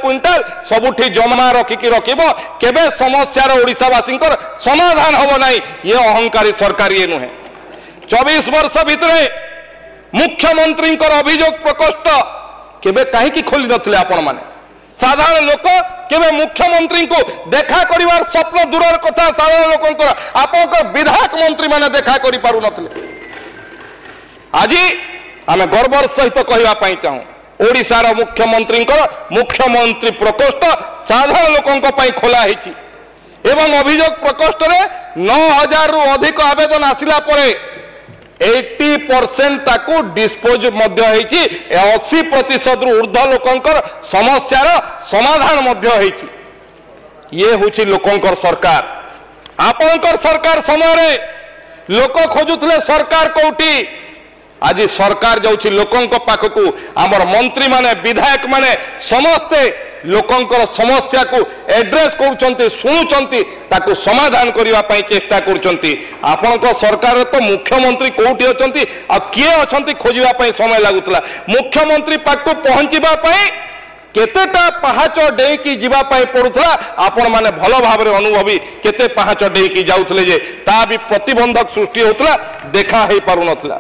Quintal सबुठी जमा रखिकी रखिब केबे समस्यार ओडिशावासी समाधान हम ना ये अहंकारी सरकार ये नुहे 24 वर्ष भितर मुख्यमंत्री अभियोग प्रकोष्ठ केबे कहीं खोली नथिले आपण माने साधारण लोक केबे मुख्यमंत्री को देखा करिवार स्वप्न दूर कथा साधारण लोक आप विधायक मंत्री माने देखा करि पारु नथिले आज आम गर्वर सहित कहवाई चाहूँ ओडिशार मुख्यमंत्री प्रकोष्ठ साधारण लोकों खोला एवं अभियोग प्रकोष्ठ में 9,000 रु अधिक आवेदन आसिला परे 80% ताकू डिस्पोज 80% रु ऊर्ध्व लोकंकर समस्यार समाधान ये हूँ लोकंकर सरकार आपणकर सरकार समय लोक खोजुले सरकार कोठी आज सरकार जाऊँगी लोकों पाखकू आमर मंत्री माने विधायक माने समस्ते लोकंकर समस्या को एड्रेस करुचंती शुणुचंती ताकू समाधान करने चेष्टा करुचंती आपणक सरकार तो मुख्यमंत्री कोठी अछंती आ किए अछंती खोजिबा पई समय लागुतला मुख्यमंत्री पाखकू पहुंचीबा पई केतेटा पहाच डेईकी जीवा पई पड़ुतला आपण माने भलो भाव रे अनुभवी केते पहाच डेईकी जाउतले जे ता भी प्रतिबंधक सृष्टि होतला देखा हे पारु नथला।